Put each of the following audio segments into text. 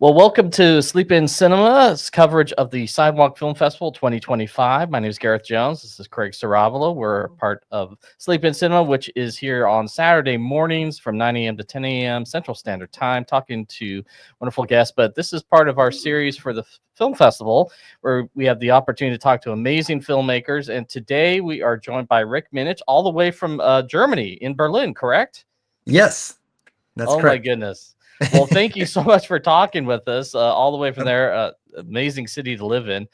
Well, welcome to Sleep In Cinema's coverage of the Sidewalk Film Festival 2025. My name is Gareth Jones. This is Craig Saravalo. We're part of Sleep In Cinema, which is here on Saturday mornings from 9 a.m. to 10 a.m. Central Standard Time, talking to wonderful guests. But this is part of our series for the film festival, where we have the opportunity to talk to amazing filmmakers. And today we are joined by Rick Minnich, all the way from Germany, in Berlin, correct? Yes, that's Oh my correct. goodness. Well, thank you so much for talking with us all the way from there. Amazing city to live in.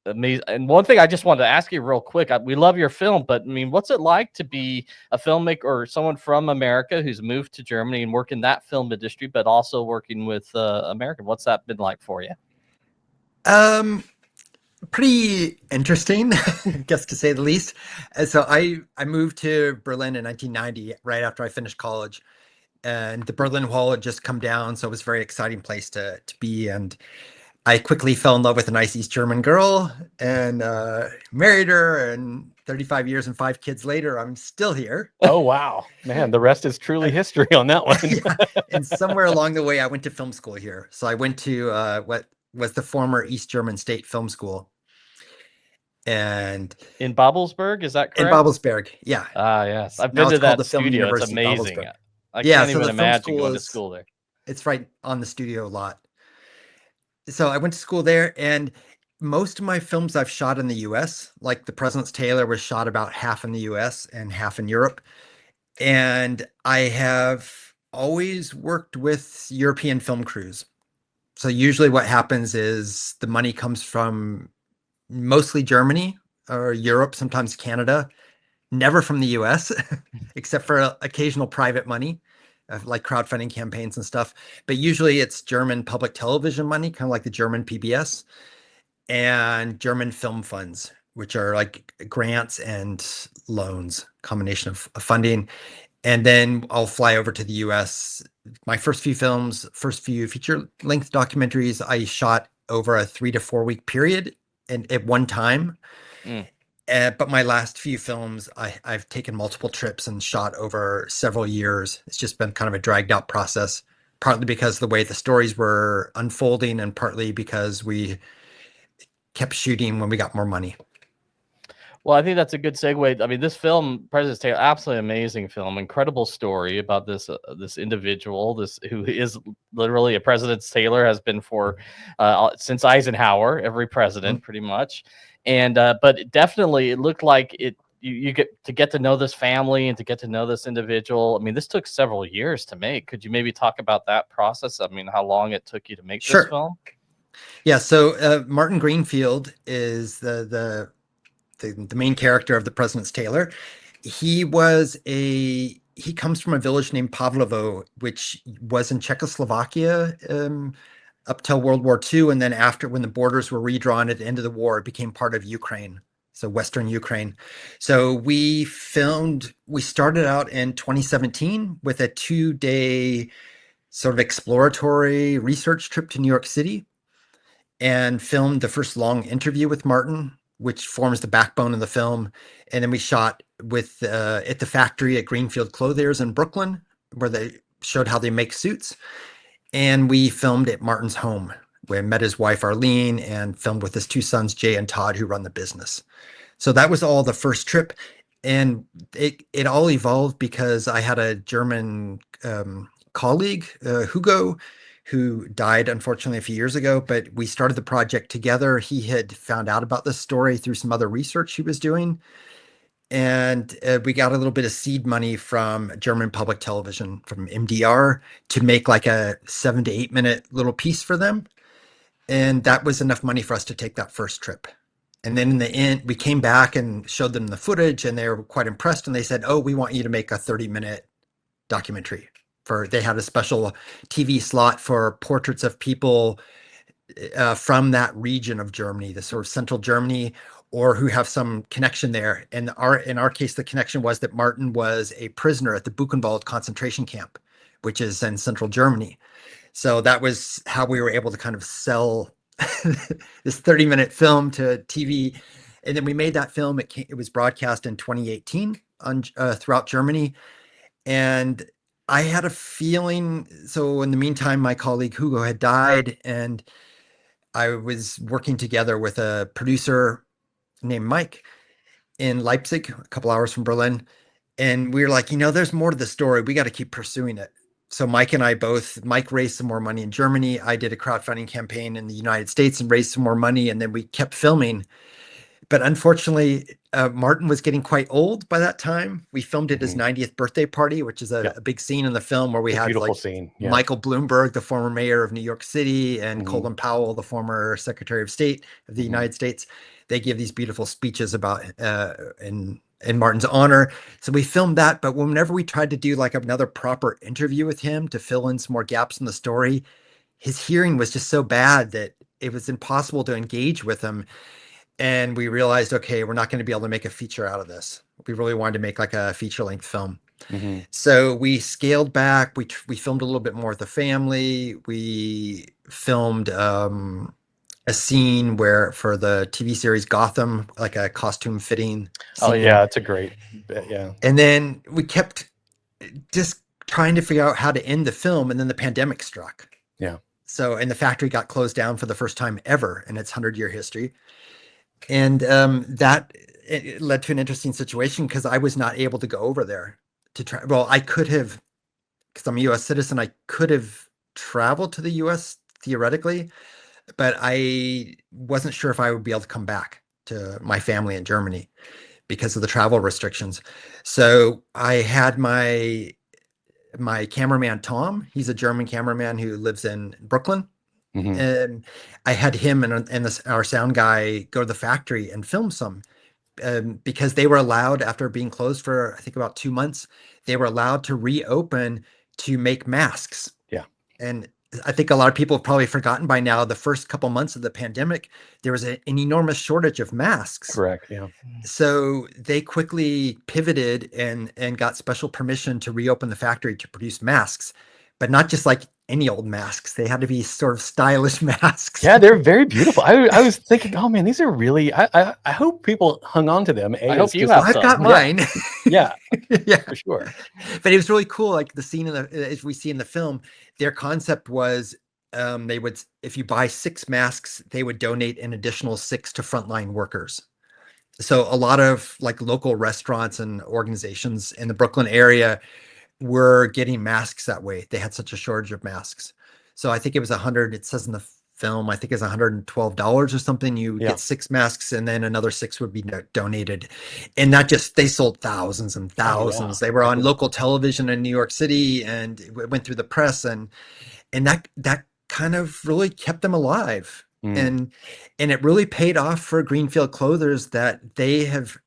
Amazing. And one thing I just wanted to ask you real quick, we love your film, but I mean, what's it like to be a filmmaker or someone from America who's moved to Germany and work in that film industry, but also working with American? What's that been like for you? Um, Pretty interesting, I guess to say the least. So I moved to Berlin in 1990, right after I finished college, and the Berlin Wall had just come down, so it was a very exciting place to be. And I quickly fell in love with a nice East German girl and married her. And 35 years and 5 kids later, I'm still here. Oh, wow, man, the rest is truly history on that one. Yeah. And somewhere along the way, I went to film school here. So I went to what was the former East German State Film School. And In Babelsberg, is that correct? in Babelsberg, yeah. Ah, yes. I've Now been to it's called that the Film studio. It's University amazing. Babelsberg. I Yeah, can't so even the film imagine school going to is school there. it's right on the studio lot. So I went to school there, and most of my films I've shot in the US, like The President's Tailor was shot about half in the US and half in Europe. And I have always worked with European film crews. So usually what happens is the money comes from mostly Germany or Europe, sometimes Canada, never from the US, except for occasional private money, like crowdfunding campaigns and stuff. But usually it's German public television money, kind of like the German PBS, and German film funds, which are like grants and loans, combination of funding. And then I'll fly over to the US. My first few films, first few feature length documentaries, I shot over a 3 to 4 week period and at one time. Mm. But my last few films, I've taken multiple trips and shot over several years. It's just been kind of a dragged out process, partly because the way the stories were unfolding and partly because we kept shooting when we got more money. Well, I think that's a good segue. I mean, this film, President's Tale, absolutely amazing film, incredible story about this individual, this who is literally a president's tailor, has been for since Eisenhower, every president pretty much, and but definitely it looked like it. You get to know this family and to get to know this individual. I mean, this took several years to make. Could you maybe talk about that process? I mean, how long it took you to make this film? Yeah. So Martin Greenfield is the main character of The President's Tailor. He comes from a village named Pavlovo, which was in Czechoslovakia up till World War II. And then after, when the borders were redrawn at the end of the war, it became part of Ukraine. So Western Ukraine. So we started out in 2017 with a 2-day sort of exploratory research trip to New York City and filmed the first long interview with Martin, which forms the backbone of the film. And then we shot with at the factory at Greenfield Clothiers in Brooklyn, where they showed how they make suits. And we filmed at Martin's home, where I met his wife, Arlene, and filmed with his 2 sons, Jay and Todd, who run the business. So that was all the first trip. And it all evolved because I had a German colleague, Hugo, who died unfortunately a few years ago, but we started the project together. He had found out about this story through some other research he was doing. And we got a little bit of seed money from German public television, from MDR, to make like a 7 to 8 minute little piece for them. And that was enough money for us to take that first trip. And then in the end, we came back and showed them the footage, and they were quite impressed. And they said, "Oh, we want you to make a 30-minute documentary." They had a special TV slot for portraits of people from that region of Germany, the sort of central Germany, or who have some connection there. And in our case, the connection was that Martin was a prisoner at the Buchenwald concentration camp, which is in central Germany. So that was how we were able to kind of sell this 30-minute film to TV. And then we made that film. It was broadcast in 2018 on throughout Germany. And I had a feeling. So in the meantime, my colleague Hugo had died, and I was working together with a producer named Mike in Leipzig, a couple hours from Berlin. And we were like, there's more to the story. We got to keep pursuing it. So Mike and I both, Mike raised some more money in Germany. I did a crowdfunding campaign in the United States and raised some more money. And then we kept filming. But unfortunately, Martin was getting quite old by that time. We filmed at his 90th birthday party, which is a big scene in the film where we had beautiful like scene. Yeah. Michael Bloomberg, the former mayor of New York City, and Colin Powell, the former Secretary of State of the United States. They give these beautiful speeches about in Martin's honor. So we filmed that. But whenever we tried to do like another proper interview with him to fill in some more gaps in the story, his hearing was just so bad that it was impossible to engage with him. And we realized, okay, we're not going to be able to make a feature out of this. We really wanted to make like a feature-length film. So we scaled back. We filmed a little bit more with the family. We filmed a scene where for the TV series Gotham, like a costume fitting scene. Oh yeah, it's a great bit, yeah. And then we kept just trying to figure out how to end the film, and then the pandemic struck. Yeah. So, and the factory got closed down for the first time ever in its 100-year history. And that it led to an interesting situation because I was not able to go over there to try. Well, I could have, because I'm a U.S. citizen, I could have traveled to the U.S. theoretically, but I wasn't sure if I would be able to come back to my family in Germany because of the travel restrictions. So I had my cameraman, Tom. He's a German cameraman who lives in Brooklyn. And I had him and our sound guy go to the factory and film some because they were allowed, after being closed for, I think, about 2 months, they were allowed to reopen to make masks. Yeah. And I think a lot of people have probably forgotten by now, the first couple months of the pandemic, there was an enormous shortage of masks. Correct. Yeah. So they quickly pivoted and got special permission to reopen the factory to produce masks, but not just like any old masks. They had to be sort of stylish masks. Yeah, they're very beautiful. I was thinking, oh man, these are really. I hope people hung on to them. I hope you have I've got mine. Yeah, yeah, for sure. But it was really cool. Like the scene as we see in the film, their concept was they would, if you buy 6 masks, they would donate an additional 6 to frontline workers. So a lot of like local restaurants and organizations in the Brooklyn area were getting masks that way. They had such a shortage of masks. So I think it was it says in the film, I think it's $112 or something. You get 6 masks and then another 6 would be donated. And that they sold thousands and thousands. They were on local television in New York City and it went through the press, and that kind of really kept them alive. And it really paid off for Greenfield Clothers that they have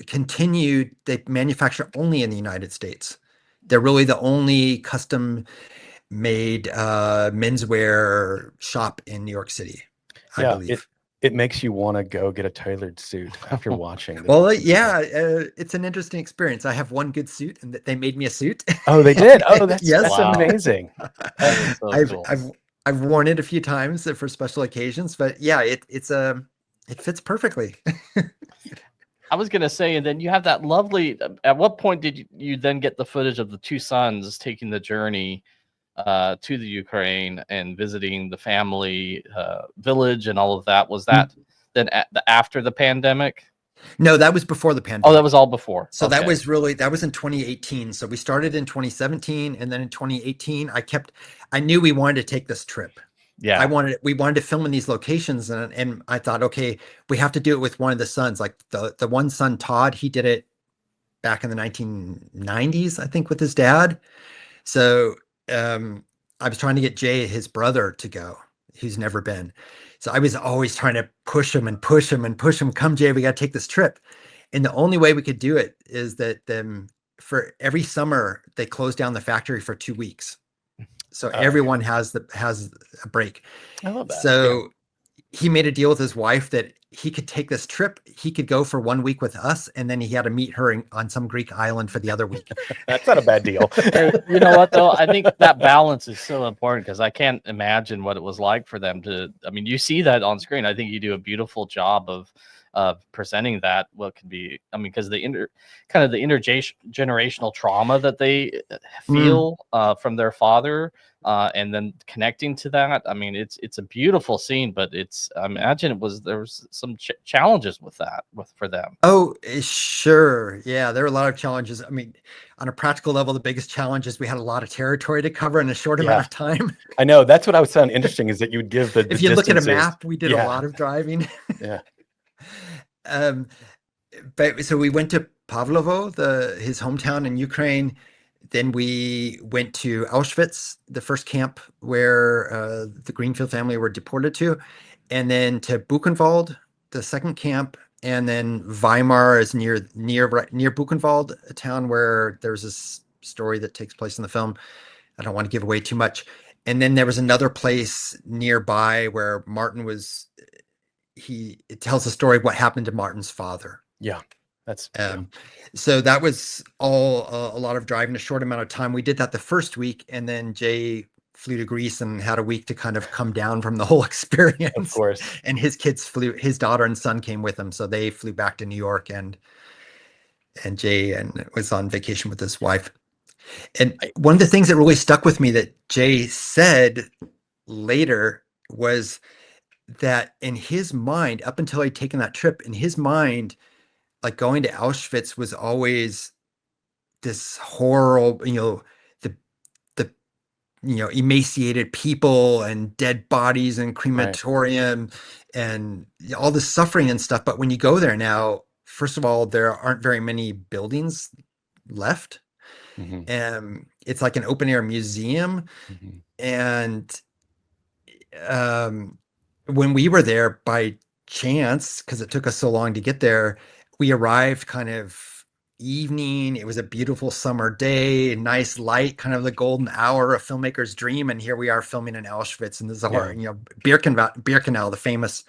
continued. They manufacture only in the United States. They're really the only custom made menswear shop in New York City, I believe. It makes you want to go get a tailored suit after watching. Well, yeah, it's an interesting experience. I have one good suit, and they made me a suit. Oh, they did? Oh, that's Wow. amazing. That is so cool. I've worn it a few times for special occasions, but yeah, it fits perfectly. I was going to say, and then you have that lovely, at what point did you then get the footage of the 2 sons taking the journey to the Ukraine and visiting the family village and all of that? Was that then after the pandemic? No, that was before the pandemic. Oh, that was all before. So that was in 2018. So we started in 2017, and then in 2018, I knew we wanted to take this trip. Yeah, we wanted to film in these locations, and I thought, okay, we have to do it with one of the sons. Like the one son, Todd, he did it back in the 1990s, I think, with his dad. So I was trying to get Jay, his brother, to go, who's never been. So I was always trying to push him and push him and push him. Come, Jay, we got to take this trip. And the only way we could do it is that for every summer they close down the factory for 2 weeks. So everyone has a break. I love that. So he made a deal with his wife that he could take this trip. He could go for 1 week with us, and then he had to meet her on some Greek island for the other week. That's not a bad deal. You know what, though? I think that balance is so important because I can't imagine what it was like for them to. I mean, you see that on screen. I think you do a beautiful job of presenting that what could be, I mean, because the intergenerational trauma that they feel from their father, and then connecting to that. I mean, it's a beautiful scene, but I imagine there was some challenges with that for them. Oh, sure. Yeah, there were a lot of challenges. I mean, on a practical level, the biggest challenge is we had a lot of territory to cover in a short amount of time. I know. That's what I was found interesting is that you would give the If you look at a distances. map, we did a lot of driving. Yeah. But so we went to Pavlovo, his hometown in Ukraine. Then we went to Auschwitz, the first camp where the Greenfield family were deported to, and then to Buchenwald, the second camp, and then Weimar is near Buchenwald, a town where there's this story that takes place in the film. I don't want to give away too much. And then there was another place nearby where Martin was. It tells the story of what happened to Martin's father. Yeah, that's so that was all a lot of driving, a short amount of time. We did that the first week, and then Jay flew to Greece and had a week to kind of come down from the whole experience. Of course. And his his daughter and son came with him, so they flew back to New York, and Jay was on vacation with his wife. And one of the things that really stuck with me that Jay said later was that in his mind, up until he'd taken that trip, in his mind, like going to Auschwitz was always this horrible, the emaciated people and dead bodies and crematorium and all the suffering and stuff. But when you go there now, first of all, there aren't very many buildings left. It's like an open air museum. And when we were there by chance, because it took us so long to get there, we arrived kind of evening. It was a beautiful summer day, nice light, kind of the golden hour, a filmmaker's dream. And here we are filming in Auschwitz, and this is Birkenau, the famous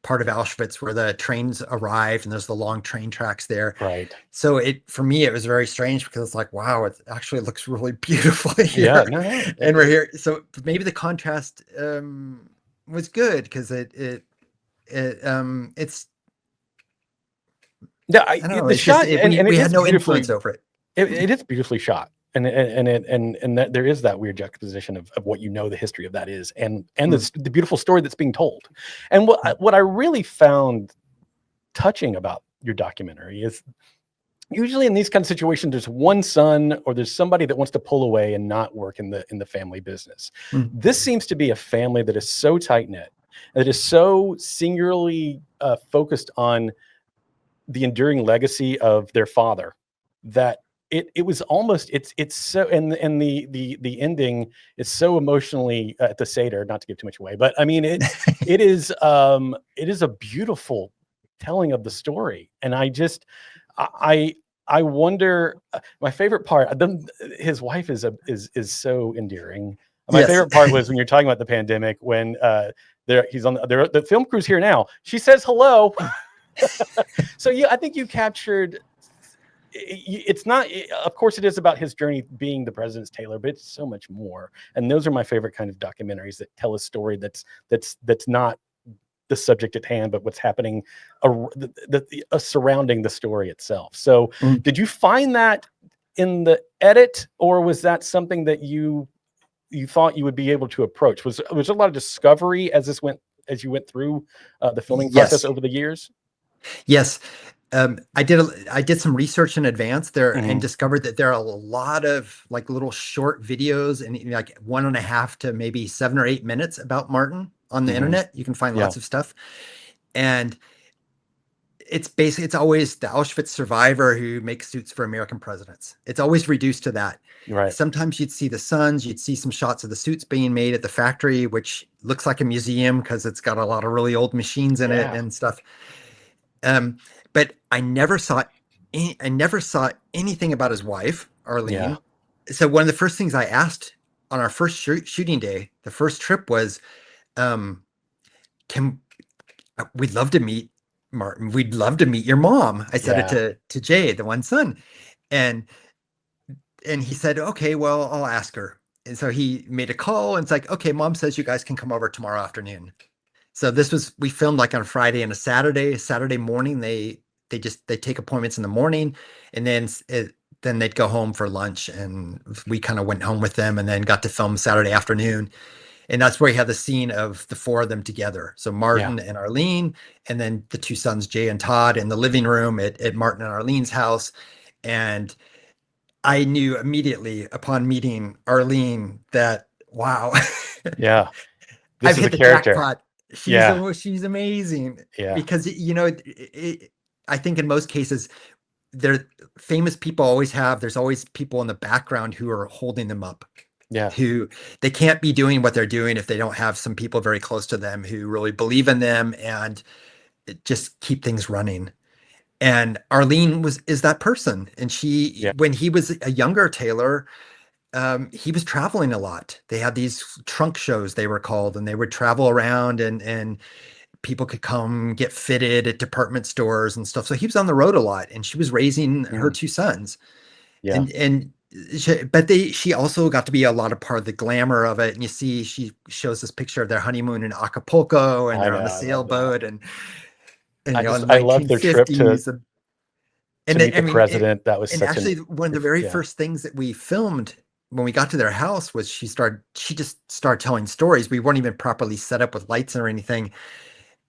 part of Auschwitz where the trains arrived, and there's the long train tracks there. Right. So for me, it was very strange because it's like, wow, it actually looks really beautiful here. Yeah. And we're here. So maybe the contrast was good because it's the shot, we had no influence over it. It is beautifully shot, and that there is that weird juxtaposition of what the history of that is, and the beautiful story that's being told. And what I really found touching about your documentary is usually in these kind of situations, there's one son or there's somebody that wants to pull away and not work in the family business. This seems to be a family that is so tight knit, that is so singularly focused on the enduring legacy of their father, that it was almost it's so, and the ending is so emotionally at the Seder, not to give too much away, but I mean it is a beautiful telling of the story. And I wonder, my favorite part, his wife is so endearing. My favorite part was when you're talking about the pandemic, when he's on the film crew's here now. She says hello. So I think you captured. It's not, of course, it is about his journey being the president's tailor, but it's so much more. And those are my favorite kind of documentaries that tell a story that's not the subject at hand, but what's happening surrounding the story itself. So, did you find that in the edit, or was that something that you thought you would be able to approach? Was there a lot of discovery as you went through the filming process over the years? Yes. I did some research in advance there and discovered that there are a lot of like little short videos and like 1.5 to maybe 7 or 8 minutes about Martin on the internet. You can find lots of stuff. And it's always the Auschwitz survivor who makes suits for American presidents. It's always reduced to that. Right. Sometimes you'd see the sons, you'd see some shots of the suits being made at the factory, which looks like a museum because it's got a lot of really old machines in it and stuff. But I never saw anything about his wife, Arlene. Yeah. So one of the first things I asked on our first shooting day, the first trip, was, we'd love to meet Martin. We'd love to meet your mom. I said it to Jay, the one son. And he said, okay, well, I'll ask her. And so he made a call and it's like, okay, mom says you guys can come over tomorrow afternoon. So we filmed like on a Friday and a Saturday morning. They take appointments in the morning, and then they'd go home for lunch, and we kind of went home with them, and then got to film Saturday afternoon. And that's where you have the scene of the four of them together. So Martin and Arlene, and then the two sons, Jay and Todd, in the living room at Martin and Arlene's house. And I knew immediately upon meeting Arlene that, wow. Yeah. I've hit the jackpot. Yeah. She's amazing. Yeah. Because, I think in most cases, famous people there's always people in the background who are holding them up. Yeah. Who they can't be doing what they're doing if they don't have some people very close to them who really believe in them and just keep things running. And Arlene is that person. And when he was a younger Tailor, he was traveling a lot. They had these trunk shows, they were called, and they would travel around, and people could come get fitted at department stores and stuff. So he was on the road a lot, and she was raising her two sons. Yeah. But she also got to be a lot of part of the glamour of it. And you see, she shows this picture of their honeymoon in Acapulco, and they're on a sailboat, and I love their trip to meet the president. That was one of the very first things that we filmed when we got to their house was she just started telling stories. We weren't even properly set up with lights or anything.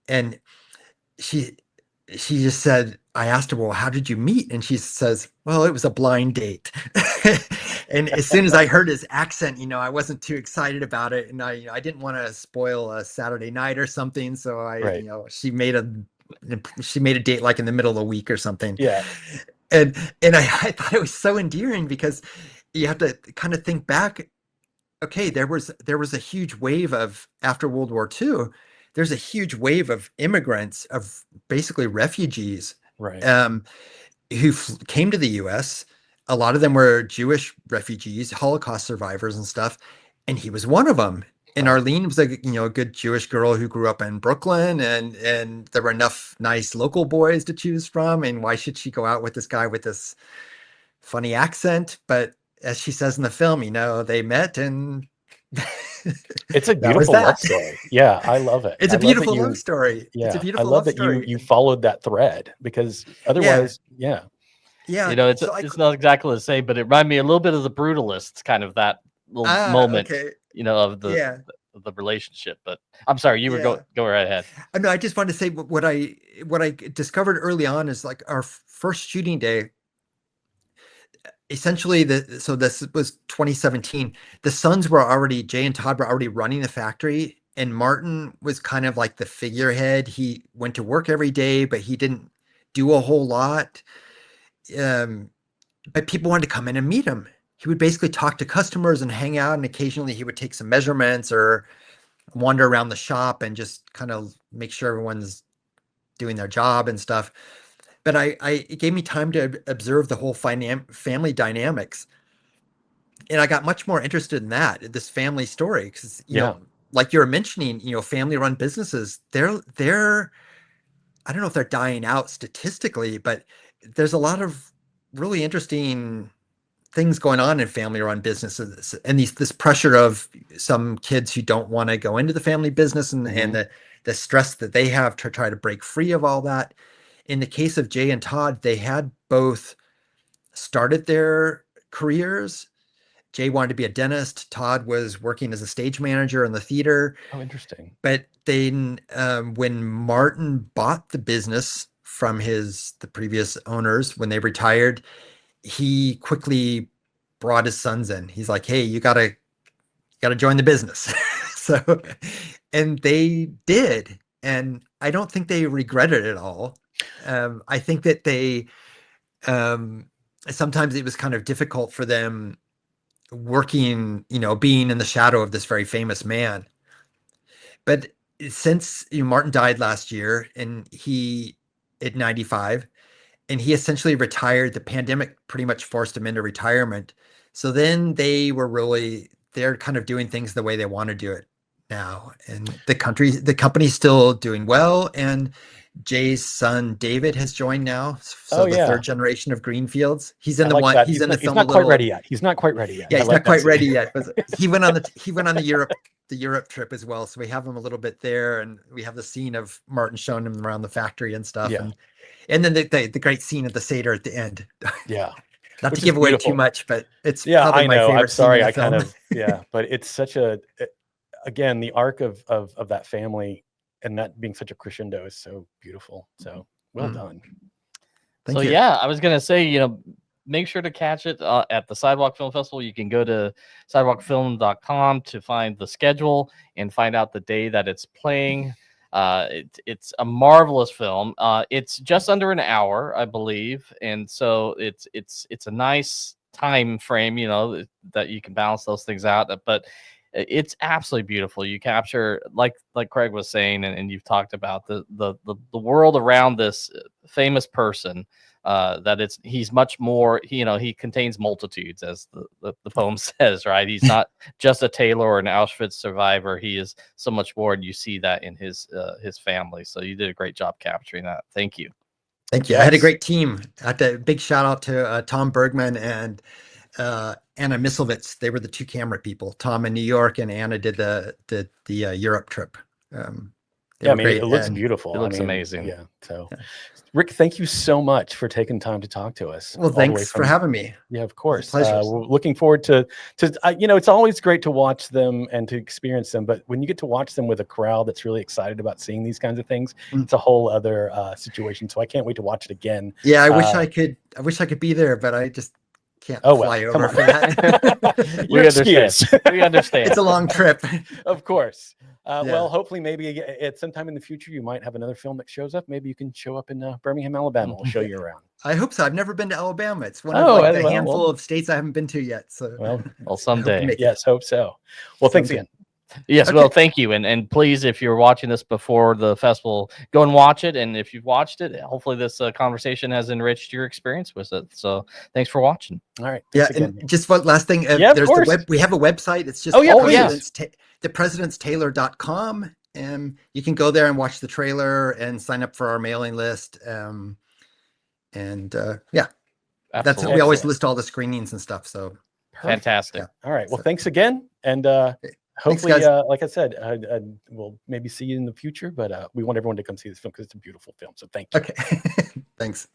And she just said, I asked her, well, how did you meet? And she says, well, it was a blind date. And as soon as I heard his accent, I wasn't too excited about it. And I didn't want to spoil a Saturday night or something. So she made a date like in the middle of the week or something. Yeah. And I thought it was so endearing, because you have to kind of think back. Okay, there was a huge wave after World War II. There's a huge wave of immigrants, of basically refugees, right? Who came to the U.S. A lot of them were Jewish refugees, Holocaust survivors and stuff. And he was one of them. And Arlene was a good Jewish girl who grew up in Brooklyn, and there were enough nice local boys to choose from. And why should she go out with this guy with this funny accent? But as she says in the film, they met, and it's a beautiful love story. Yeah, I love it. It's a beautiful love story. Yeah, it's a beautiful I love love that story. you followed that thread, because otherwise, yeah. It's not exactly the same, but it reminded me a little bit of The Brutalists, kind of that little moment, of the relationship. But I'm sorry, you were go right ahead. No, I just wanted to say what I discovered early on is, like, our first shooting day. Essentially, this was 2017. The sons Jay and Todd were already running the factory, and Martin was kind of like the figurehead. He went to work every day, but he didn't do a whole lot. But people wanted to come in and meet him. He would basically talk to customers and hang out, and occasionally he would take some measurements or wander around the shop and just kind of make sure everyone's doing their job and stuff. But it gave me time to observe the whole family dynamics. And I got much more interested in this family story, because, like you were mentioning, family-run businesses, they're I don't know if they're dying out statistically, but there's a lot of really interesting things going on in family-run businesses, and this pressure of some kids who don't want to go into the family business, and the stress that they have to try to break free of all that. In the case of Jay and Todd, they had both started their careers. Jay wanted to be a dentist. Todd was working as a stage manager in the theater. Oh, interesting. But then when Martin bought the business from the previous owners, when they retired, he quickly brought his sons in. He's like, hey, you gotta join the business. And they did. And I don't think they regret it at all. I think that they sometimes it was kind of difficult for them working, being in the shadow of this very famous man. But since Martin died last year, and at 95, and he essentially retired, the pandemic pretty much forced him into retirement. So then they're kind of doing things the way they want to do it now. And the company's still doing well, and Jay's son David has joined now. So Oh, the yeah. third generation of Greenfields. He's in I the like one. that. He's in the He's film. not a quite little, ready yet. He's not quite ready yet. Yeah, I he's like not that quite scene. ready yet. But he went on the Europe trip as well. So we have him a little bit there, and we have the scene of Martin showing him around the factory and stuff. Yeah. And then the great scene of the Seder at the end. Yeah. Not Which to is give away beautiful. too much, but it's Yeah, probably I my know. favorite I'm sorry. scene in I the film. kind of, yeah, but it's such again, the arc of that family and that being such a crescendo is so beautiful. So well done. Thank So you. yeah, I was gonna say, make sure to catch it at the Sidewalk Film Festival. You can go to sidewalkfilm.com to find the schedule and find out the day that it's playing. It's a marvelous film. It's just under an hour, I believe, and so it's a nice time frame, that you can balance those things out. But it's absolutely beautiful. You capture, like Craig was saying, and you've talked about the world around this famous person. That he's much more. He contains multitudes, as the poem says. Right? He's not just a Tailor or an Auschwitz survivor. He is so much more, and you see that in his family. So you did a great job capturing that. Thank you. Thank you. I had a great team. I had a big shout out to Tom Bergman and Anna Misselwitz. They were the two camera people. Tom in New York and Anna did the Europe trip. Yeah, I mean, it looks beautiful. It looks amazing. Yeah. So, Rick, thank you so much for taking time to talk to us. Well, thanks for having me. Yeah, of course. Pleasure. We're looking forward to it's always great to watch them and to experience them, but when you get to watch them with a crowd that's really excited about seeing these kinds of things, it's a whole other situation. So I can't wait to watch it again. Yeah, I wish I could be there, but I just can't fly over for that. We understand. We understand. It's a long trip. Of course. Well, hopefully maybe at some time in the future, you might have another film that shows up. Maybe you can show up in Birmingham, Alabama. We'll show you around. I hope so. I've never been to Alabama. It's one of the handful of states I haven't been to yet. So well, someday. Yes, hope so. Well, thanks again. Yes, well, thank you. And please, if you're watching this before the festival, go and watch it. And if you've watched it, hopefully this conversation has enriched your experience with it. So thanks for watching. All right. Yeah. And just one last thing. Of course. We have a website. It's just thepresidentstailor.com. And you can go there and watch the trailer and sign up for our mailing list. That's we always list all the screenings and stuff. So fantastic. Yeah. All right. Well, thanks again. And hopefully, like I said, we'll maybe see you in the future, but we want everyone to come see this film because it's a beautiful film. So thank you. Okay. Thanks.